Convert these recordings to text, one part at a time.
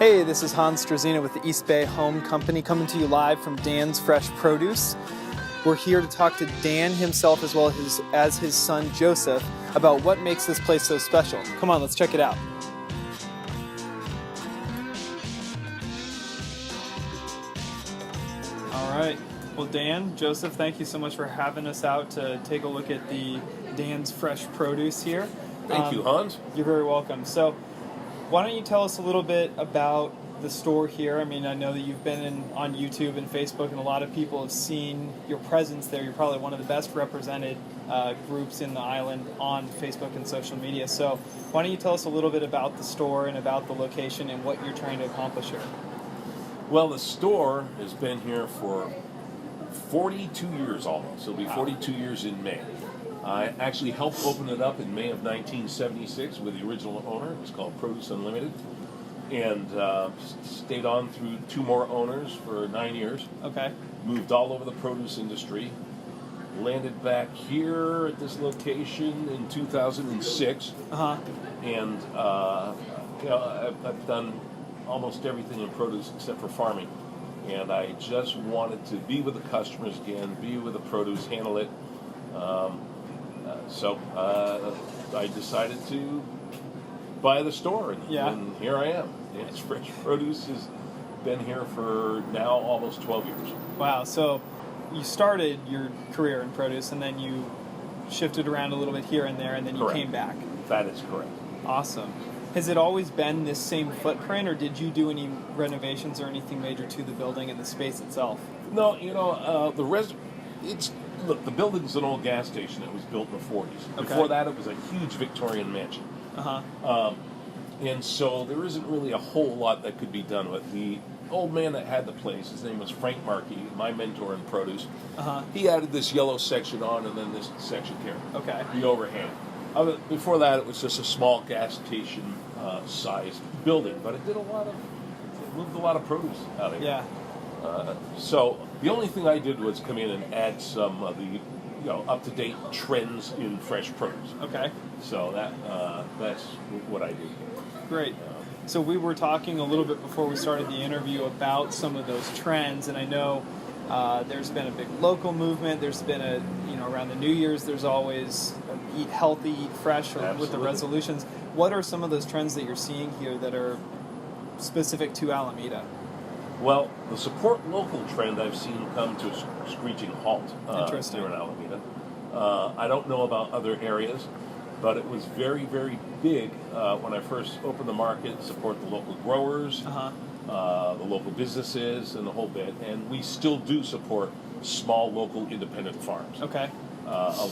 Hey, this is Hans Struzyna with the East Bay Home Company coming to you live from Dan's Fresh Produce. We're here to talk to Dan himself as well as his son Joseph about what makes this place so special. Come on, let's check it out. All right. Well, Dan, Joseph, thank you so much for having us out to take a look at the Dan's Fresh Produce here. Thank you, Hans. You're very welcome. So, why don't you tell us a little bit about the store here? I mean, I know that you've been on YouTube and Facebook, and a lot of people have seen your presence there. You're probably one of the best represented groups in the island on Facebook and social media. So why don't you tell us a little bit about the store and about the location and what you're trying to accomplish here? Well, the store has been here for 42 years almost. It'll be 42 years in May. I actually helped open it up in May of 1976 with the original owner. It was called Produce Unlimited. And stayed on through two more owners for 9 years. Okay. Moved all over the produce industry. Landed back here at this location in 2006. Uh-huh. And I've done almost everything in produce except for farming. And I just wanted to be with the customers again, be with the produce, handle it. So I decided to buy the store, and here I am. Dan's Fresh Produce has been here for now almost 12 years. Wow, so you started your career in produce, and then you shifted around a little bit here and there, and then you came back. That is correct. Awesome. Has it always been this same footprint, or did you do any renovations or anything major to the building and the space itself? No, Look, the building's an old gas station that was built in the 40s. Okay. Before that, it was a huge Victorian mansion. Uh-huh. And so there isn't really a whole lot that could be done with the old man that had the place. His name was Frank Markey, my mentor in produce. Uh-huh. He added this yellow section on and then this section here. Okay. The overhang. Before that, it was just a small gas station sized building, but it moved a lot of produce out of here. Yeah. So the only thing I did was come in and add some of the up-to-date trends in fresh produce. Okay. So that's what I do. Great. So we were talking a little bit before we started the interview about some of those trends, and I know there's been a big local movement. There's been around the New Year's, there's always eat healthy, eat fresh, Absolutely. With the resolutions. What are some of those trends that you're seeing here that are specific to Alameda? Well, the support local trend I've seen come to a screeching halt here in Alameda. I don't know about other areas, but it was very, very big when I first opened the market. Support the local growers, the local businesses, and the whole bit. And we still do support small local independent farms. Okay.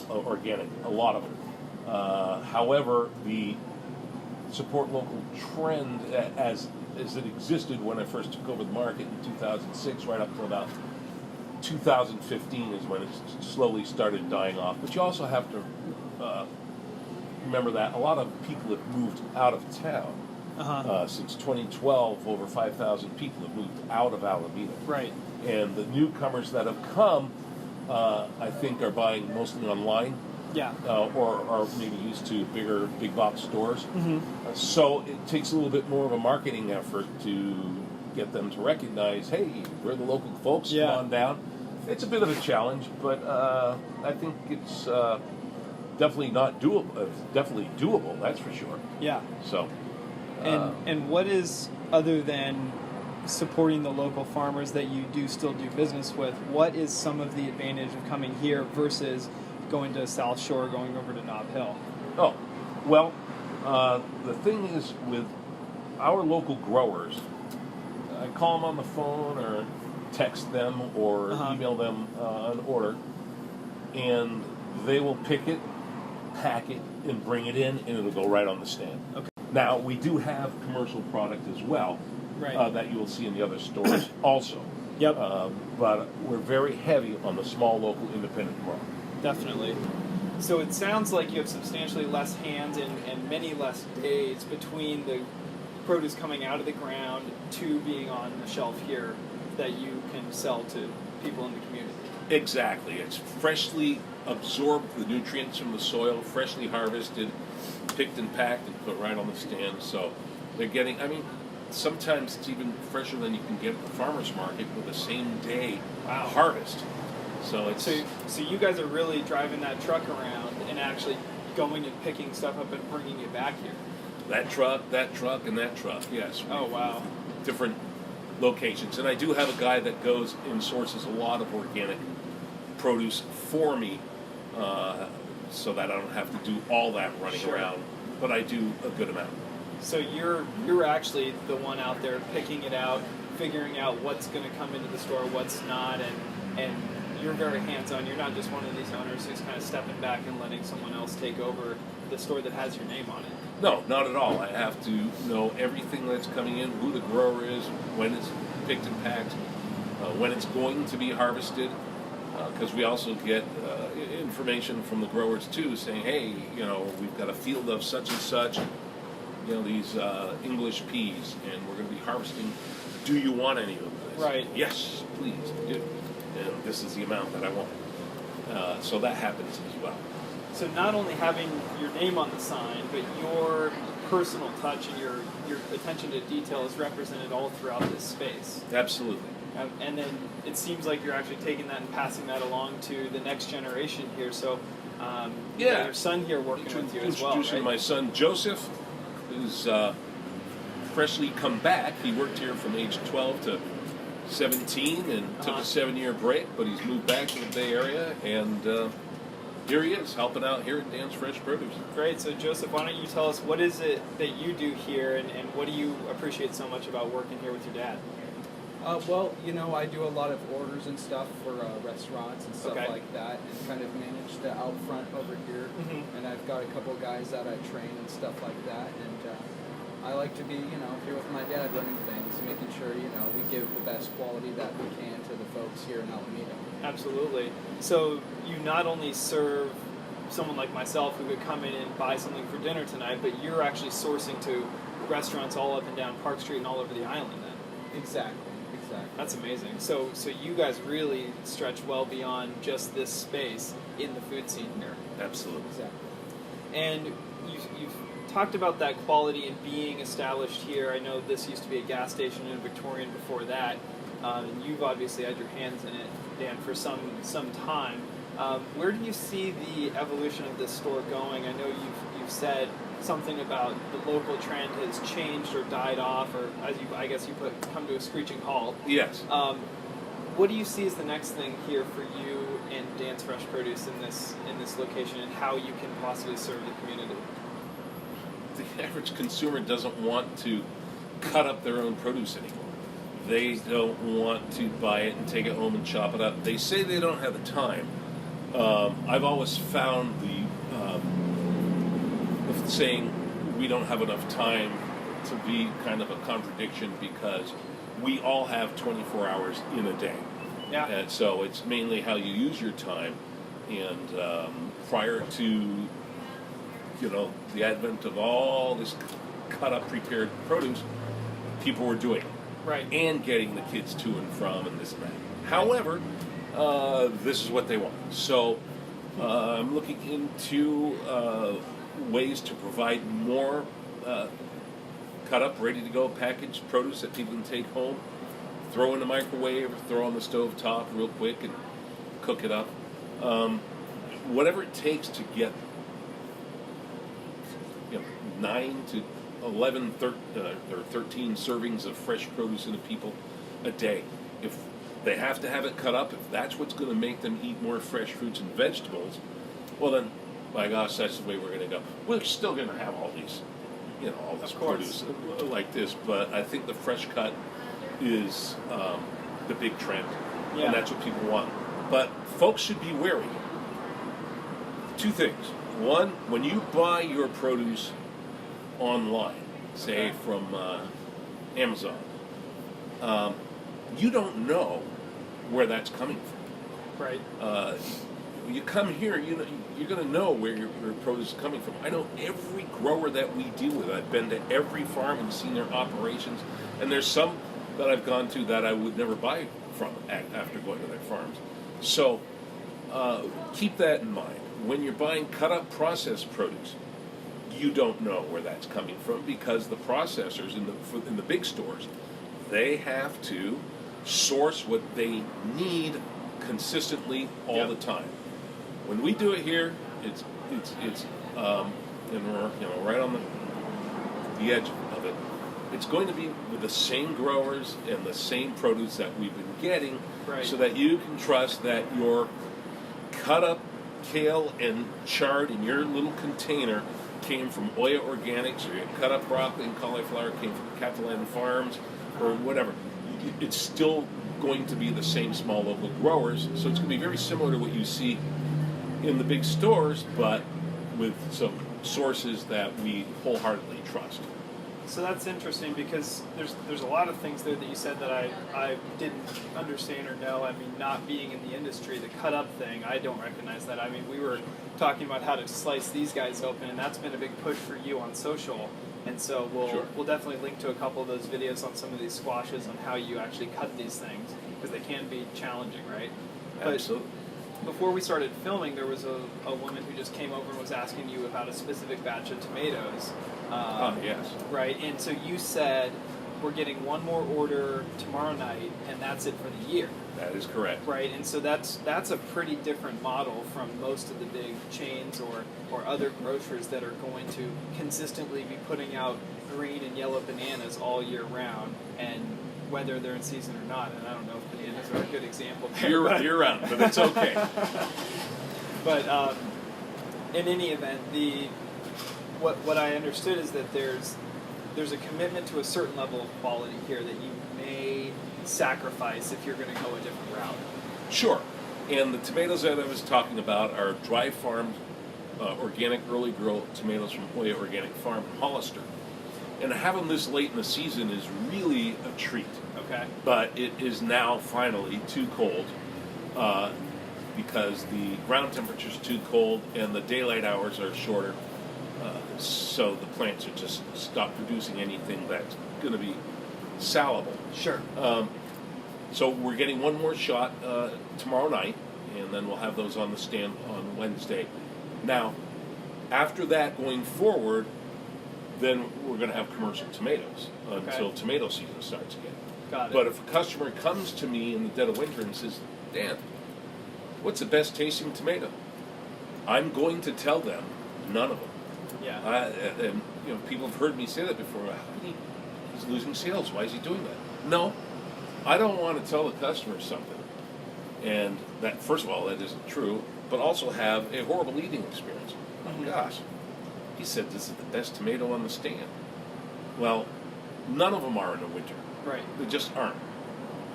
Organic, a lot of it. However, the support local trend as it existed when I first took over the market in 2006, right up to about 2015 is when it slowly started dying off. But you also have to remember that a lot of people have moved out of town. Since 2012, over 5,000 people have moved out of Alameda. Right. And the newcomers that have come, I think, are buying mostly online. Yeah. Or are maybe used to big box stores. Mm-hmm. So it takes a little bit more of a marketing effort to get them to recognize, hey, we're the local folks, come on down. It's a bit of a challenge, but I think it's definitely not doable. It's definitely doable, that's for sure. Yeah. So. And what is, other than supporting the local farmers that you do still do business with, what is some of the advantage of coming here versus going to South Shore, going over to Nob Hill? Oh, well, the thing is with our local growers, I call them on the phone or text them or email them an order, and they will pick it, pack it, and bring it in, and it'll go right on the stand. Okay. Now, we do have commercial product as well that you will see in the other stores also. Yep. But we're very heavy on the small local independent grower. Definitely. So it sounds like you have substantially less hands and many less days between the produce coming out of the ground to being on the shelf here that you can sell to people in the community. Exactly. It's freshly absorbed the nutrients from the soil, freshly harvested, picked and packed and put right on the stand. So they're getting, sometimes it's even fresher than you can get at the farmer's market with the same day Wow. harvest. So it's so you guys are really driving that truck around and actually going and picking stuff up and bringing it back here. that truck, and that truck. Yes. Oh wow. Different locations, and I do have a guy that goes and sources a lot of organic produce for me, so that I don't have to do all that running Sure. around. But I do a good amount. So you're actually the one out there picking it out, figuring out what's going to come into the store, what's not, and you're very hands-on. You're not just one of these owners who's kind of stepping back and letting someone else take over the store that has your name on it. No, not at all. I have to know everything that's coming in, who the grower is, when it's picked and packed, when it's going to be harvested, because we also get information from the growers too, saying, hey, we've got a field of such and such, these English peas, and we're going to be harvesting. Do you want any of this? Right. Yes, please do. And this is the amount that I want. So that happens as well. So not only having your name on the sign, but your personal touch and your attention to detail is represented all throughout this space. Absolutely. And then it seems like you're actually taking that and passing that along to the next generation here. So you got your son here working with you as well, Introducing right? my son Joseph, who's freshly come back. He worked here from age 12 to 17 and took a 7-year break, but he's moved back to the Bay Area, and here he is, helping out here at Dan's Fresh Produce. Great. So, Joseph, why don't you tell us what is it that you do here, and what do you appreciate so much about working here with your dad? Well, I do a lot of orders and stuff for restaurants and stuff Okay. like that, and kind of manage the out front over here. Mm-hmm. And I've got a couple guys that I train and stuff like that, and I like to be, here with my dad running things, making sure, we give the best quality that we can to the folks here in Alameda. Absolutely. So you not only serve someone like myself who could come in and buy something for dinner tonight, but you're actually sourcing to restaurants all up and down Park Street and all over the island then. Exactly. That's amazing. So you guys really stretch well beyond just this space in the food scene here. Absolutely. Exactly. And you've talked about that quality and being established here. I know this used to be a gas station in Victorian before that, and you've obviously had your hands in it, Dan, for some time. Where do you see the evolution of this store going? I know you've said something about the local trend has changed or died off, or I guess you put come to a screeching halt. Yes. What do you see as the next thing here for you and Dan's Fresh Produce in this location, and how you can possibly serve the community? The average consumer doesn't want to cut up their own produce anymore. They don't want to buy it and take it home and chop it up. They say they don't have the time. I've always found the saying we don't have enough time to be kind of a contradiction, because we all have 24 hours in a day. Yeah. And so it's mainly how you use your time. And prior to the advent of all this cut-up, prepared produce, people were doing it. Right. And getting the kids to and from and this and that. However, this is what they want. So I'm looking into ways to provide more cut-up, ready-to-go packaged produce that people can take home, throw in the microwave, throw on the stove top real quick and cook it up. Whatever it takes to get 9 to 11 or 13 servings of fresh produce into people a day. If they have to have it cut up, if that's what's going to make them eat more fresh fruits and vegetables, well then, my gosh, that's the way we're going to go. We're still going to have all these, all this produce like this, but I think the fresh cut is the big trend, and that's what people want. But folks should be wary. Two things. One, when you buy your produce online, say from Amazon, you don't know where that's coming from. Right. You come here, you're going to know where your produce is coming from. I know every grower that we deal with. I've been to every farm and seen their operations, and there's some that I've gone to that I would never buy from after going to their farms. So keep that in mind. When you're buying cut-up processed produce, you don't know where that's coming from because the processors in the big stores, they have to source what they need consistently all the time. When we do it here, it's and we're right on the edge of it. It's going to be with the same growers and the same produce that we've been getting, so that you can trust that your cut up kale and chard in your little container came from Oya Organics, or your cut up broccoli and cauliflower came from Catalan Farms, or whatever. It's still going to be the same small local growers, so it's going to be very similar to what you see in the big stores, but with some sources that we wholeheartedly trust. So that's interesting because there's a lot of things there that you said that I didn't understand or know. I mean, not being in the industry, the cut up thing, I don't recognize that. I mean, we were talking about how to slice these guys open, and that's been a big push for you on social. And so we'll definitely link to a couple of those videos on some of these squashes on how you actually cut these things, because they can be challenging, right? Absolutely. Before we started filming, there was a woman who just came over and was asking you about a specific batch of tomatoes. Yes. Right, and so you said, we're getting one more order tomorrow night, and that's it for the year. That is correct. Right, and so that's a pretty different model from most of the big chains or other grocers that are going to consistently be putting out green and yellow bananas all year round, and whether they're in season or not. And I don't know if bananas are a good example there. Year round, but it's okay. But in any event, what I understood is that there's a commitment to a certain level of quality here that you may sacrifice if you're going to go a different route. Sure. And the tomatoes that I was talking about are dry farmed, organic early grow tomatoes from Hoya Organic Farm in Hollister. And to have them this late in the season is really a treat. Okay. But it is now finally too cold because the ground temperature is too cold and the daylight hours are shorter. So the plants are just stop producing anything that's going to be salable. Sure. So we're getting one more shot tomorrow night, and then we'll have those on the stand on Wednesday. Now, after that, going forward, then we're going to have commercial tomatoes until tomato season starts again. Got it. But if a customer comes to me in the dead of winter and says, Dan, what's the best tasting tomato? I'm going to tell them none of them. Yeah. And people have heard me say that before. He's losing sales. Why is he doing that? No, I don't want to tell the customer something, and that, first of all, that isn't true, but also have a horrible eating experience. Mm-hmm. Oh gosh, he said this is the best tomato on the stand. Well, none of them are in the winter. Right. They just aren't.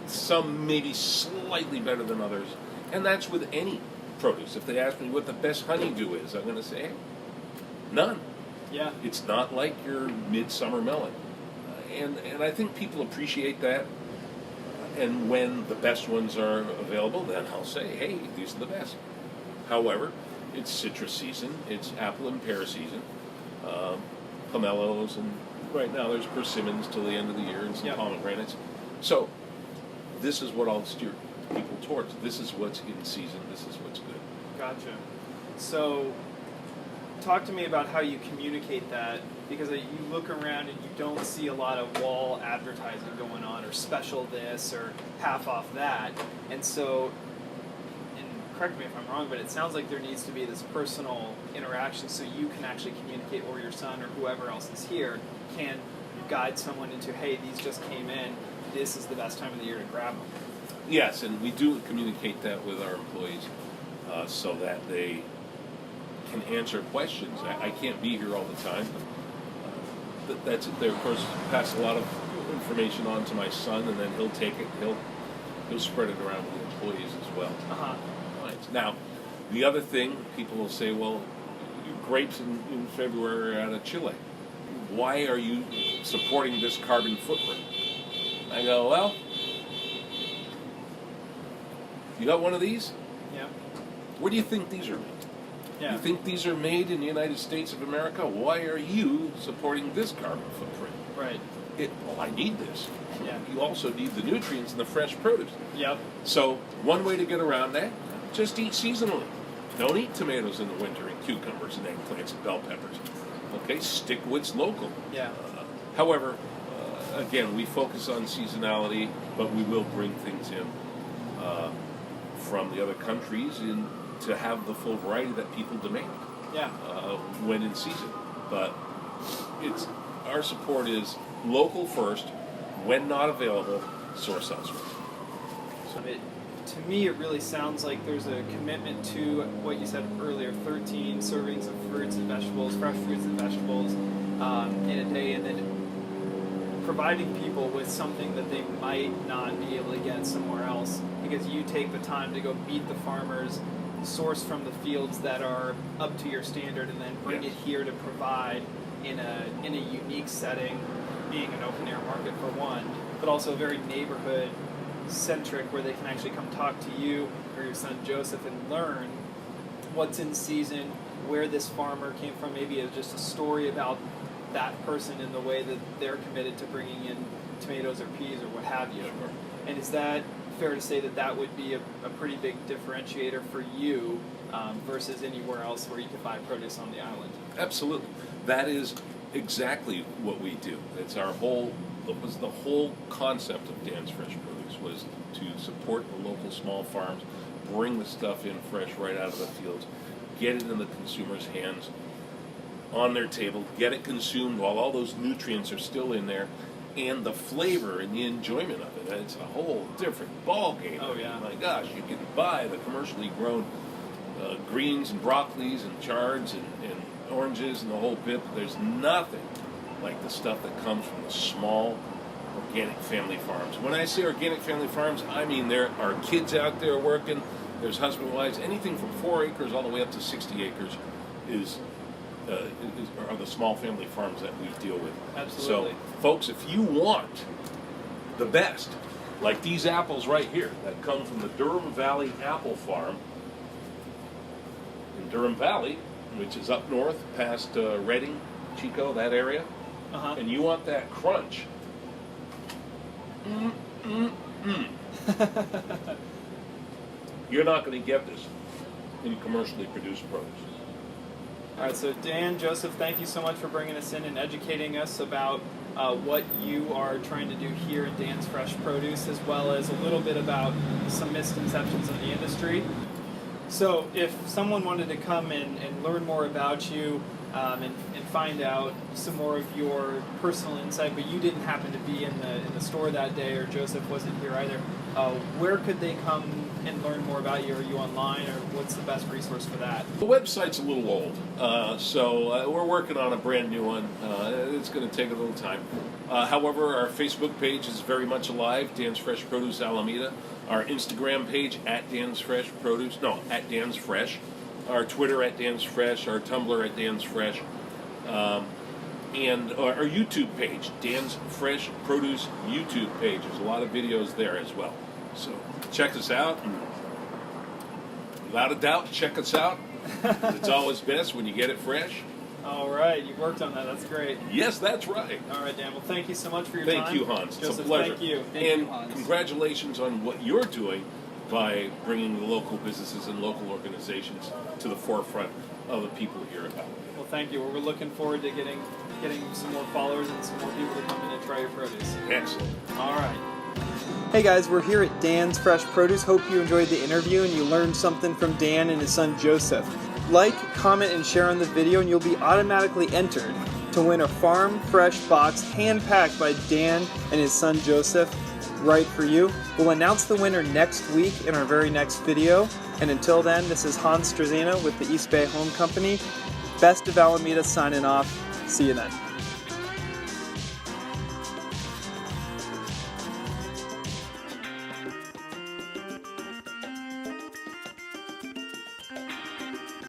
Some maybe slightly better than others, and that's with any produce. If they ask me what the best honeydew is, I'm going to say, hey, none. Yeah. It's not like your midsummer melon. And I think people appreciate that. And when the best ones are available, then I'll say, hey, these are the best. However, it's citrus season, it's apple and pear season, pomelos, and right now there's persimmons till the end of the year and some pomegranates. So this is what I'll steer people towards. This is what's in season, this is what's good. Gotcha. So talk to me about how you communicate that, because you look around and you don't see a lot of wall advertising going on, or special this, or half off that. And so, and correct me if I'm wrong, but it sounds like there needs to be this personal interaction so you can actually communicate, or your son or whoever else is here can guide someone into, hey, these just came in, this is the best time of the year to grab them. Yes, and we do communicate that with our employees so that they can answer questions. I can't be here all the time, but that's it. They, of course, pass a lot of information on to my son, and then he'll take it. He'll spread it around with the employees as well. Right. Now, the other thing, people will say, well, grapes in February are out of Chile. Why are you supporting this carbon footprint? I go, well, you got one of these? Yeah. Where do you think these are made? Yeah. You think these are made in the United States of America? Why are you supporting this carbon footprint? Right. Well, I need this. Yeah. You also need the nutrients in the fresh produce. Yep. So one way to get around that, just eat seasonally. Don't eat tomatoes in the winter and cucumbers and eggplants and bell peppers. Okay, stick what's local. Yeah. However, again, we focus on seasonality, but we will bring things in from the other countries to have the full variety that people demand. Yeah. When in season. But our support is local first. When not available, source elsewhere. To me, it really sounds like there's a commitment to what you said earlier: 13 servings of fruits and vegetables, fresh fruits and vegetables in a day, and then providing people with something that they might not be able to get somewhere else, because you take the time to go meet the farmers, source from the fields that are up to your standard, and then bring it here to provide in a unique setting, being an open air market for one, but also very neighborhood centric, where they can actually come talk to you or your son Joseph and learn what's in season, where this farmer came from. Maybe it's just a story about that person in the way that they're committed to bringing in tomatoes or peas or what have you. Sure. And is that fair to say that that would be a pretty big differentiator for you versus anywhere else where you could buy produce on the island? Absolutely. That is exactly what we do. It was the whole concept of Dan's Fresh Produce, was to support the local small farms, bring the stuff in fresh right out of the fields, get it in the consumer's hands, on their table, get it consumed while all those nutrients are still in there, and the flavor and the enjoyment of it. It's a whole different ball game. Oh, yeah. My gosh, you can buy the commercially grown greens and broccolis and chards and oranges and the whole bit, but there's nothing like the stuff that comes from the small organic family farms. When I say organic family farms, I mean there are kids out there working, there's husband and wives, anything from 4 acres all the way up to 60 acres are the small family farms that we deal with. Absolutely. So, folks, if you want the best, like these apples right here that come from the Durham Valley Apple Farm in Durham Valley, which is up north past Redding, Chico, that area, and you want that crunch, you're not going to get this in commercially produced produce. All right, so Dan, Joseph, thank you so much for bringing us in and educating us about what you are trying to do here at Dan's Fresh Produce, as well as a little bit about some misconceptions in the industry. So if someone wanted to come and learn more about you and find out some more of your personal insight, but you didn't happen to be in the store that day, or Joseph wasn't here either, where could they come and learn more about you? Are you online, or what's the best resource for that? The website's a little old, so we're working on a brand new one. It's going to take a little time. However, our Facebook page is very much alive, Dan's Fresh Produce Alameda. Our Instagram page, at Dan's Fresh Produce, at Dan's Fresh. Our Twitter, at Dan's Fresh. Our Tumblr, at Dan's Fresh. And our YouTube page, Dan's Fresh Produce YouTube page. There's a lot of videos there as well. So check us out. And without a doubt, check us out. It's always best when you get it fresh. All right, you worked on that. That's great. Yes, that's right. All right, Dan. Well, thank you so much for your time. Thank you, Hans. Joseph, it's a pleasure. Thank you. And congratulations on what you're doing by bringing the local businesses and local organizations to the forefront of the people here at Alameda. Well, thank you. We're looking forward to getting some more followers and some more people to come in and try your produce. Excellent. All right. Hey guys, we're here at Dan's Fresh Produce. Hope you enjoyed the interview and you learned something from Dan and his son Joseph. Like, comment, and share on the video, and you'll be automatically entered to win a farm fresh box hand-packed by Dan and his son Joseph, right for you. We'll announce the winner next week in our very next video. And until then, this is Hans Struzyna with the East Bay Home Company. Best of Alameda signing off. See you then.